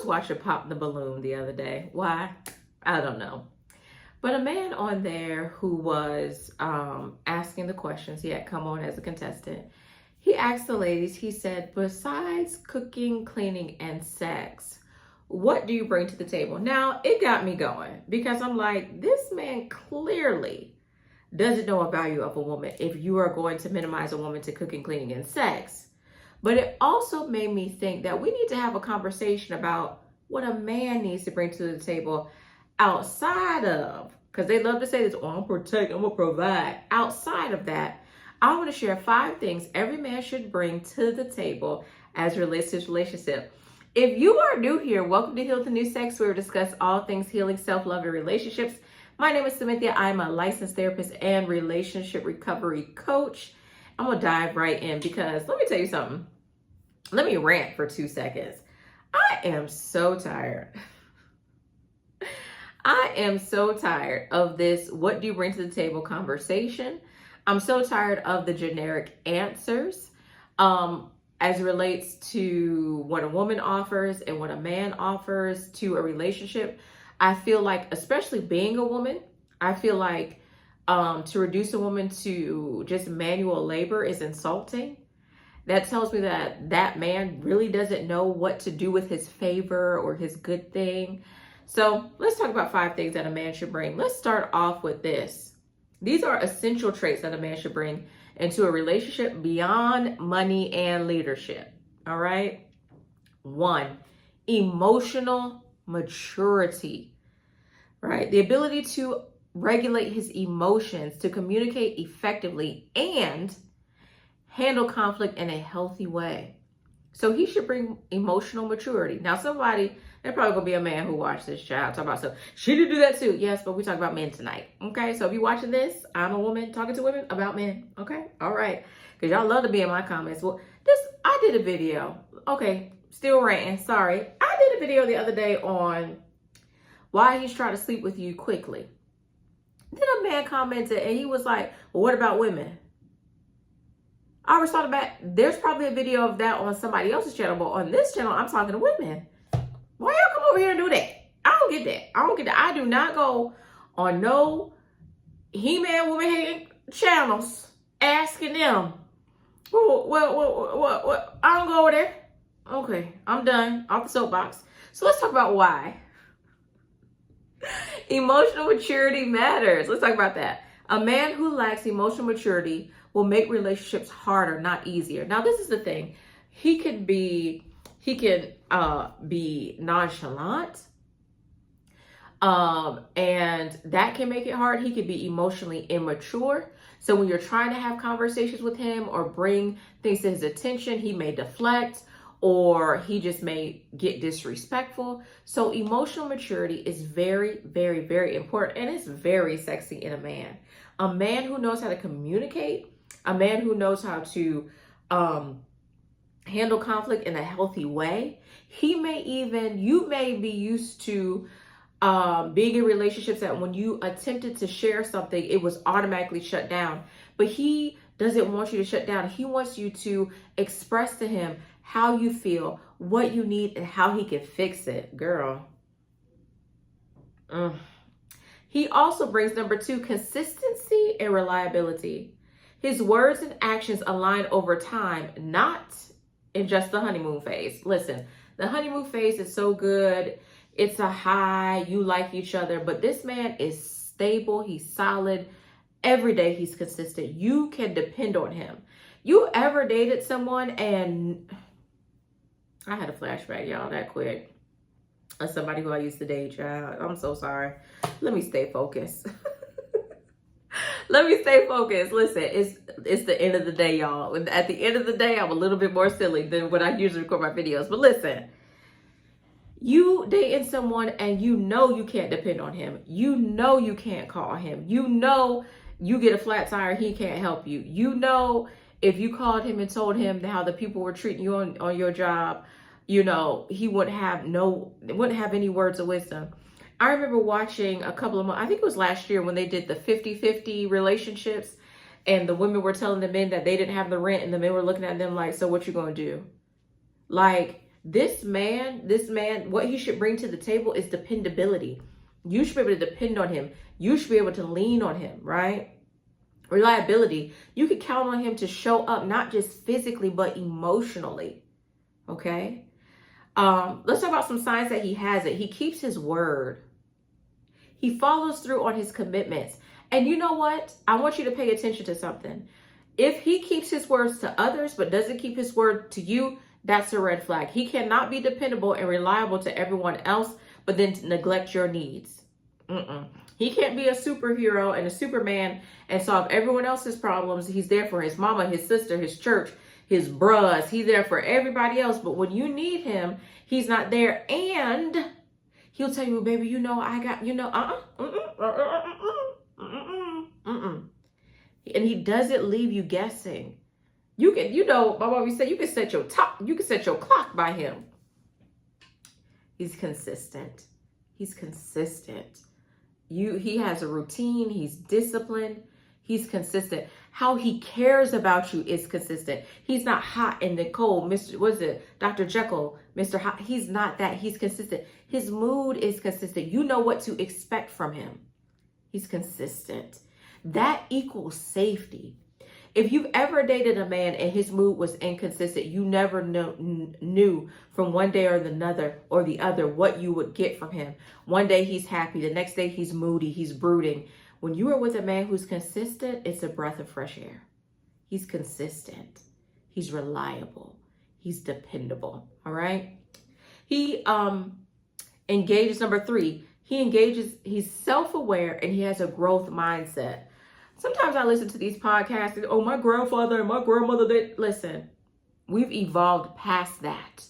watching Pop the Balloon the other day. Why? I don't know. But a man on there who was asking the questions, he had come on as a contestant. He asked the ladies, he said, besides cooking, cleaning, and sex, what do you bring to the table? Now, it got me going because I'm like, this man clearly doesn't know a value of a woman if you are going to minimize a woman to cooking, cleaning, and sex. But it also made me think that we need to have a conversation about what a man needs to bring to the table outside of, because they love to say this, oh, I'm protect, I'm gonna provide. Outside of that, I want to share 5 things every man should bring to the table as it relates to his relationship. If you are new here, welcome to Heal the New Sex, where we discuss all things healing, self-love, and relationships. My name is Cynthia. I'm a licensed therapist and relationship recovery coach. I'm going to dive right in because let me tell you something. Let me rant for 2 seconds. I am so tired. I am so tired of this what do you bring to the table conversation. I'm so tired of the generic answers as it relates to what a woman offers and what a man offers to a relationship. I feel like, especially being a woman, I feel like to reduce a woman to just manual labor is insulting. That tells me that that man really doesn't know what to do with his favor or his good thing. So let's talk about 5 things that a man should bring. Let's start off with this. These are essential traits that a man should bring into a relationship beyond money and leadership. All right. 1, emotional maturity, right? The ability to regulate his emotions, to communicate effectively, and handle conflict in a healthy way. So he should bring emotional maturity. Now, there's probably gonna be a man who watched this child talk about, so she did do that too. Yes, but we talk about men tonight. Okay, so if you're watching this, I'm a woman talking to women about men. Okay, all right, because y'all love to be in my comments. Well, I did a video. Okay, still ranting. Sorry, I did a video the other day on why he's trying to sleep with you quickly. Then a man commented and he was like, well, what about women? I was talking about, there's probably a video of that on somebody else's channel, but on this channel, I'm talking to women. Why y'all come over here and do that? I don't get that. I do not go on no He-Man woman hating channels asking them. Well, I don't go over there. Okay, I'm done. Off the soapbox. So let's talk about why. Emotional maturity matters. Let's talk about that. A man who lacks emotional maturity will make relationships harder, not easier. Now, this is the thing. He can be nonchalant, and that can make it hard. He can be emotionally immature. So when you're trying to have conversations with him or bring things to his attention, he may deflect or he just may get disrespectful. So emotional maturity is very, very, very important, and it's very sexy in a man. A man who knows how to communicate, a man who knows how to handle conflict in a healthy way. You may be used to being in relationships that when you attempted to share something, it was automatically shut down. But he doesn't want you to shut down. He wants you to express to him how you feel, what you need, and how he can fix it. Girl. He also brings number 2, consistency and reliability. His words and actions align over time, not in just the honeymoon phase. Listen, the honeymoon phase is so good. It's a high, you like each other, but this man is stable. He's solid. Every day he's consistent. You can depend on him. You ever dated someone and I had a flashback, y'all, that quick. As somebody who I used to date, child. I'm so sorry. Let me stay focused. Let me stay focused. Listen, it's the end of the day, y'all. At the end of the day, I'm a little bit more silly than when I usually record my videos. But listen, you dating someone and you know you can't depend on him. You know you can't call him. You know you get a flat tire, he can't help you. You know if you called him and told him how the people were treating you on your job, you know, he wouldn't have any words of wisdom. I remember watching a couple of months, I think it was last year when they did the 50-50 relationships and the women were telling the men that they didn't have the rent and the men were looking at them like, so what you gonna do? Like, This man, what he should bring to the table is dependability. You should be able to depend on him. You should be able to lean on him, right? Reliability. You can count on him to show up, not just physically, but emotionally. Okay. Let's talk about some signs that he has it. He keeps his word. He follows through on his commitments. And you know what? I want you to pay attention to something. If he keeps his words to others, but doesn't keep his word to you, that's a red flag. He cannot be dependable and reliable to everyone else, but then neglect your needs. He can't be a superhero and a Superman and solve everyone else's problems. He's there for his mama, his sister, his church, his bros. He's there for everybody else. But when you need him, he's not there. And he'll tell you, baby, I got, and he doesn't leave you guessing. You can, my mom said, you can set your clock by him. He's consistent. He has a routine. He's disciplined. He's consistent. How he cares about you is consistent. He's not hot and then cold. Dr. Jekyll, Mr. Hot. He's not that. He's consistent. His mood is consistent. You know what to expect from him. He's consistent. That equals safety. If you've ever dated a man and his mood was inconsistent, you never knew from one day or the other what you would get from him. One day he's happy. The next day he's moody. He's brooding. When you are with a man who's consistent, it's a breath of fresh air. He's consistent. He's reliable. He's dependable. All right. He engages. Number 3, he's self-aware and he has a growth mindset. Sometimes I listen to these podcasts and, oh, my grandfather and my grandmother did. Listen, we've evolved past that.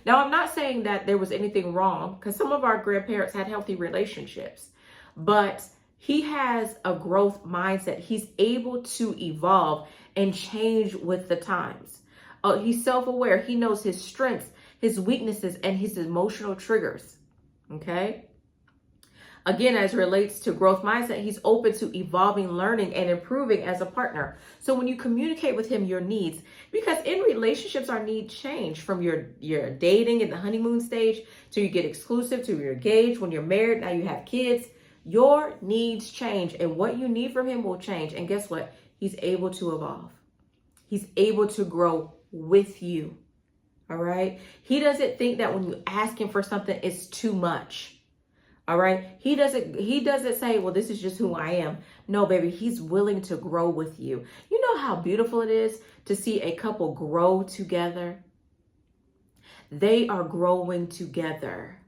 Now, I'm not saying that there was anything wrong because some of our grandparents had healthy relationships, but he has a growth mindset. He's able to evolve and change with the times. He's self-aware. He knows his strengths, his weaknesses, and his emotional triggers. Okay. Again, as it relates to growth mindset, he's open to evolving, learning, and improving as a partner. So when you communicate with him your needs, because in relationships, our needs change from your dating in the honeymoon stage to you get exclusive to you're engaged. When you're married, now you have kids, your needs change and what you need from him will change. And guess what? He's able to evolve. He's able to grow with you. All right. He doesn't think that when you ask him for something, it's too much. All right. He doesn't say, well, this is just who I am. No, baby, he's willing to grow with you. You know how beautiful it is to see a couple grow together. They are growing together.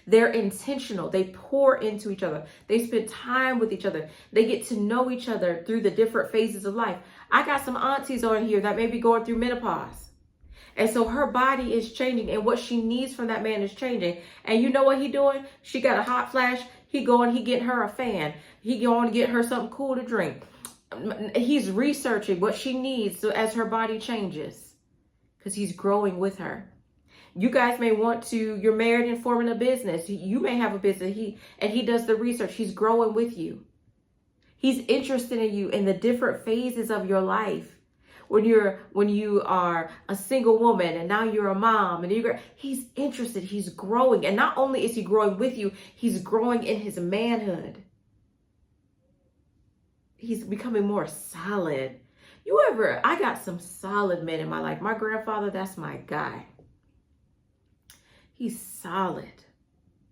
They're intentional. They pour into each other. They spend time with each other. They get to know each other through the different phases of life. I got some aunties on here that may be going through menopause. And so her body is changing and what she needs from that man is changing. And you know what he doing? She got a hot flash. He getting her a fan. He going to get her something cool to drink. He's researching what she needs so as her body changes because he's growing with her. You guys may you're married and forming a business. You may have a business. He does the research. He's growing with you. He's interested in you in the different phases of your life. When you are a single woman and now you're a mom and he's interested, he's growing. And not only is he growing with you, he's growing in his manhood. He's becoming more solid. I got some solid men in my life. My grandfather, that's my guy. He's solid.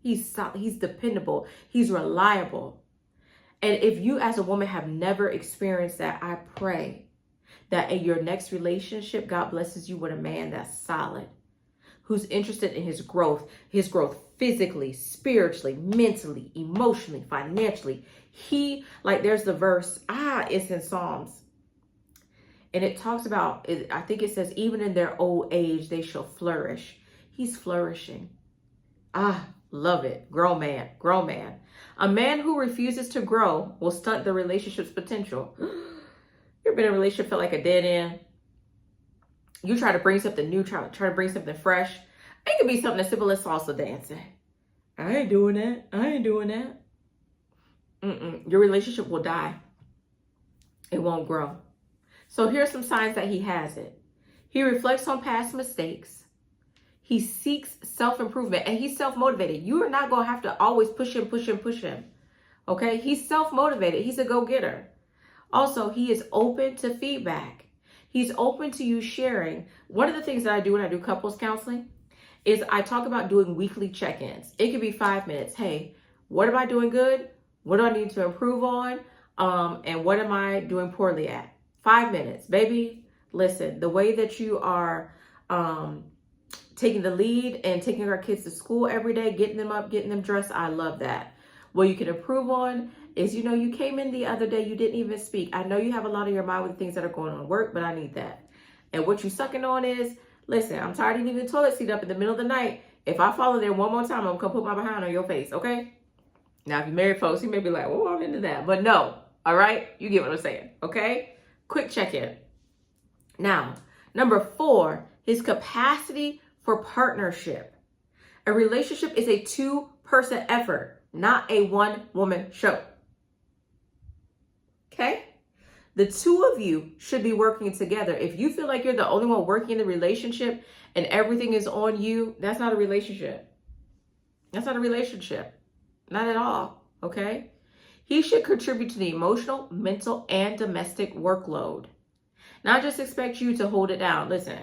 He's dependable. He's reliable. And if you as a woman have never experienced that, I pray that in your next relationship, God blesses you with a man that's solid, who's interested in his growth physically, spiritually, mentally, emotionally, financially. There's the verse, it's in Psalms. And it talks about, I think it says, even in their old age, they shall flourish. He's flourishing. Love it. Grow man. A man who refuses to grow will stunt the relationship's potential. You ever been in a relationship felt like a dead end? You try to bring something new, try to bring something fresh. It could be something as simple as salsa dancing. I ain't doing that. Your relationship will die. It won't grow. So here's some signs that he has it. He reflects on past mistakes. He seeks self-improvement and he's self-motivated. You are not going to have to always push him. Okay? He's self-motivated. He's a go-getter. Also, he is open to feedback. He's open to you sharing. One of the things that I do when I do couples counseling is I talk about doing weekly check-ins. It could be 5 minutes. Hey, what am I doing good? What do I need to improve on? And what am I doing poorly at? 5 minutes. Baby, listen, the way that you are taking the lead and taking our kids to school every day, getting them up, getting them dressed, I love that. What you can improve on is, you came in the other day, you didn't even speak. I know you have a lot on your mind with the things that are going on at work, but I need that. And what you sucking on is, listen, I'm tired of leaving the toilet seat up in the middle of the night. If I fall in there one more time, I'm going to come put my behind on your face, okay? Now, if you're married folks, you may be like, well, I'm into that. But no, all right? You get what I'm saying, okay? Quick check-in. Now, number 4, his capacity for partnership. A relationship is a 2-person effort, not a 1-woman show. Okay? The 2 of you should be working together. If you feel like you're the only one working in the relationship and everything is on you, that's not a relationship. That's not a relationship. Not at all. Okay? He should contribute to the emotional, mental, and domestic workload. Not just expect you to hold it down. Listen,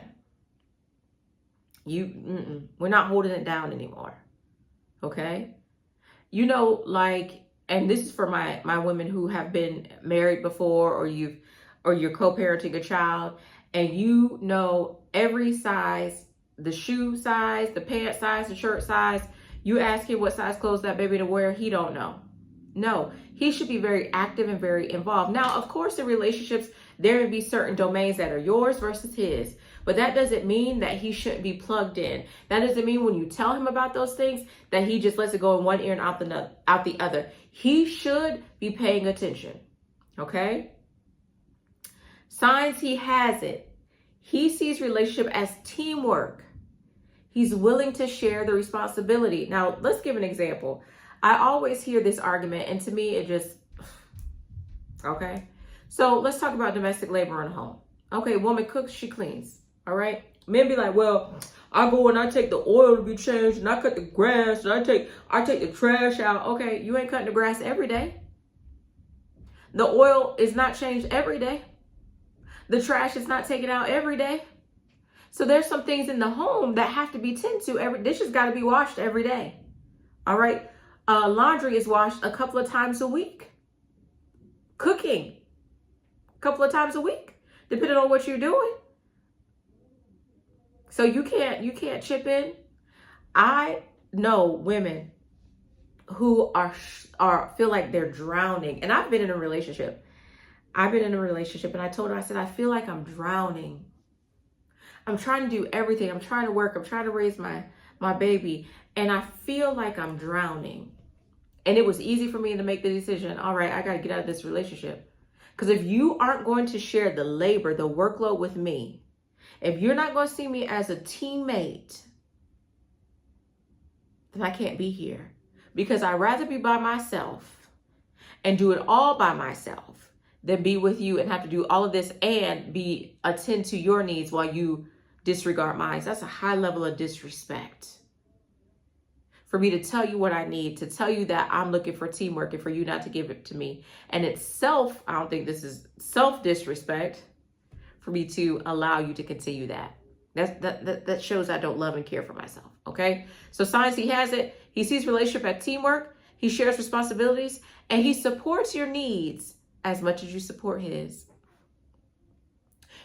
we're not holding it down anymore. Okay? And this is for my women who have been married before, or you're co-parenting a child, and every size, the shoe size, the pant size, the shirt size. You ask him what size clothes that baby to wear, he don't know. No, he should be very active and very involved. Now, of course, in relationships, there may be certain domains that are yours versus his, but that doesn't mean that he shouldn't be plugged in. That doesn't mean when you tell him about those things that he just lets it go in one ear and out the other. He should be paying attention. Okay? Signs he has it. He sees relationship as teamwork. He's willing to share the responsibility. Now, let's give an example. I always hear this argument, and to me, it just, okay? So let's talk about domestic labor in the home. Okay, woman cooks, she cleans, all right? Men be like, well, I go and I take the oil to be changed, and I cut the grass, and I take the trash out. Okay, you ain't cutting the grass every day. The oil is not changed every day. The trash is not taken out every day. So there's some things in the home that have to be tended to. Dishes got to be washed every day. All right. Laundry is washed a couple of times a week. Cooking, a couple of times a week, depending on what you're doing. So you can't chip in. I know women who feel like they're drowning, and I've been in a relationship. And I told her, I said, I feel like I'm drowning. I'm trying to do everything. I'm trying to work. I'm trying to raise my baby. And I feel like I'm drowning. And it was easy for me to make the decision. All right, I got to get out of this relationship. Because if you aren't going to share the labor, the workload with me, if you're not going to see me as a teammate, then I can't be here. Because I'd rather be by myself and do it all by myself than be with you and have to do all of this and attend to your needs while you disregard mine. That's a high level of disrespect. For me to tell you what I need, to tell you that I'm looking for teamwork and for you not to give it to me. And I don't think this is self-disrespect for me to allow you to continue that. That shows I don't love and care for myself, okay? So signs he has it. He sees relationship as teamwork. He shares responsibilities, and he supports your needs as much as you support his.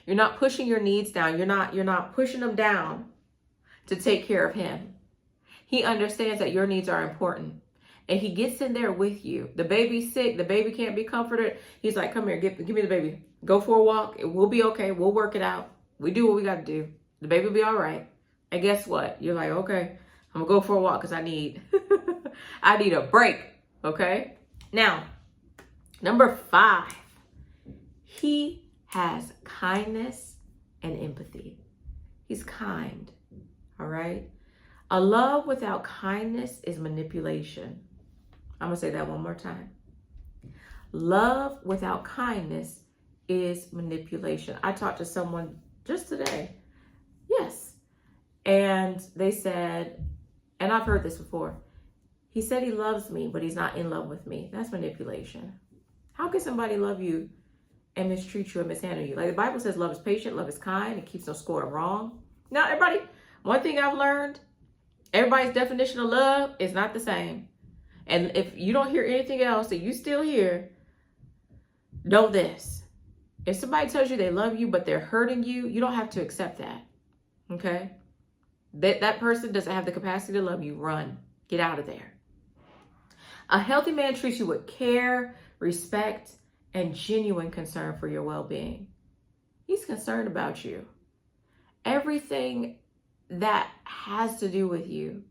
You're not pushing your needs down. You're not pushing them down to take care of him. He understands that your needs are important, and he gets in there with you. The baby's sick. The baby can't be comforted. He's like, come here, give me the baby. Go for a walk. It will be okay. We'll work it out. We do what we got to do. The baby will be all right. And guess what? You're like, okay, I'm going to go for a walk because I need a break, okay? Now, number 5, he has kindness and empathy. He's kind, all right? A love without kindness is manipulation. I'm going to say that one more time. Love without kindness is manipulation. I talked to someone just today. Yes. And they said, and I've heard this before, he said he loves me, but he's not in love with me. That's manipulation. How can somebody love you and mistreat you and mishandle you? Like the Bible says, love is patient, love is kind, it keeps no score of wrong. Now, everybody, one thing I've learned, everybody's definition of love is not the same. And if you don't hear anything else that you still hear, know this. If somebody tells you they love you, but they're hurting you, you don't have to accept that. Okay? That person doesn't have the capacity to love you. Run. Get out of there. A healthy man treats you with care, respect, and genuine concern for your well-being. He's concerned about you. Everything that has to do with you,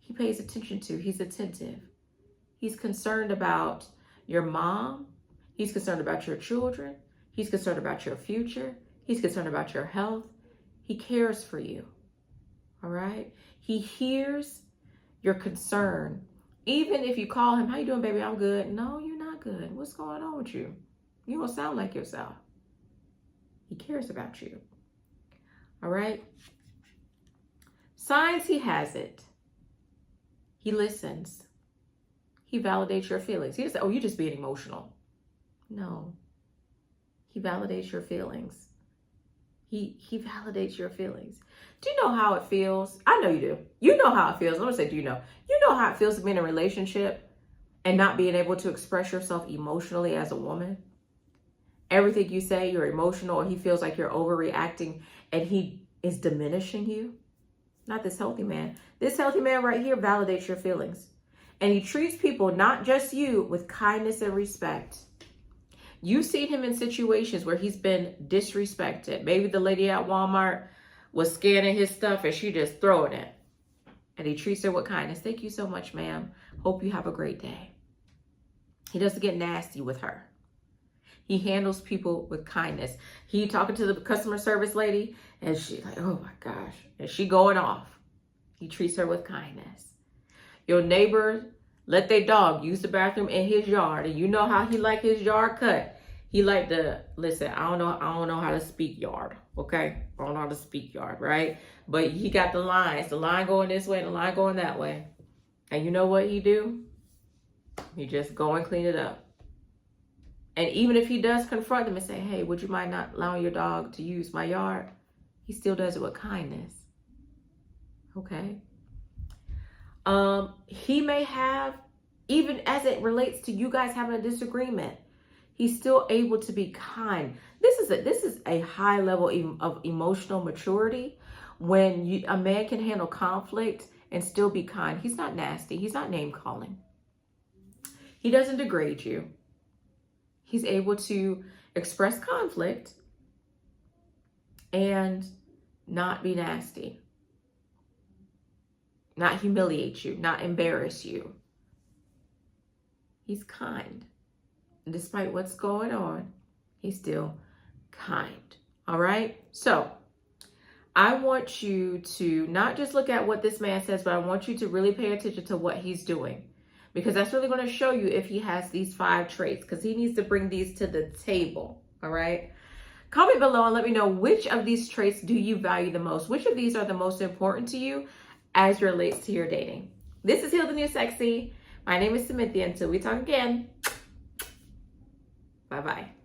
he pays attention to. He's attentive. He's concerned about your mom. He's concerned about your children. He's concerned about your future. He's concerned about your health. He cares for you. All right? He hears your concern. Even if you call him, how you doing, baby? I'm good. No, you're not good. What's going on with you? You don't sound like yourself. He cares about you. All right? Signs he has it. He listens. He validates your feelings. He doesn't say, oh, you're just being emotional. No. He validates your feelings. He validates your feelings. Do you know how it feels? I know you do. You know how it feels. Let me say, do you know? You know how it feels to be in a relationship and not being able to express yourself emotionally as a woman? Everything you say, you're emotional, or he feels like you're overreacting and he is diminishing you. Not this healthy man. This healthy man right here validates your feelings. And he treats people, not just you, with kindness and respect. You've seen him in situations where he's been disrespected. Maybe the lady at Walmart was scanning his stuff and she just throwing it. And he treats her with kindness. Thank you so much, ma'am. Hope you have a great day. He doesn't get nasty with her. He handles people with kindness. He talking to the customer service lady and she like, oh my gosh. And she going off. He treats her with kindness. Your neighbor let their dog use the bathroom in his yard, and you know how he like his yard cut. He like to listen. I don't know how to speak yard. Okay, I don't know how to speak yard, right? But he got the lines. The line going this way, and the line going that way. And you know what he do? He just go and clean it up. And even if he does confront them and say, "Hey, would you mind not allowing your dog to use my yard?" He still does it with kindness. Okay. He may have, even as it relates to you guys having a disagreement, he's still able to be kind. This is a high level of emotional maturity when a man can handle conflict and still be kind. He's not nasty. He's not name calling. He doesn't degrade you. He's able to express conflict and not be nasty. Not humiliate you, not embarrass you. He's kind. And despite what's going on, he's still kind. All right? So I want you to not just look at what this man says, but I want you to really pay attention to what he's doing. Because that's really going to show you if he has these 5 traits. Because he needs to bring these to the table. All right? Comment below and let me know which of these traits do you value the most. Which of these are the most important to you as it relates to your dating. This is Heal the New Sexy. My name is Cynthia. Until we talk again. Bye-bye.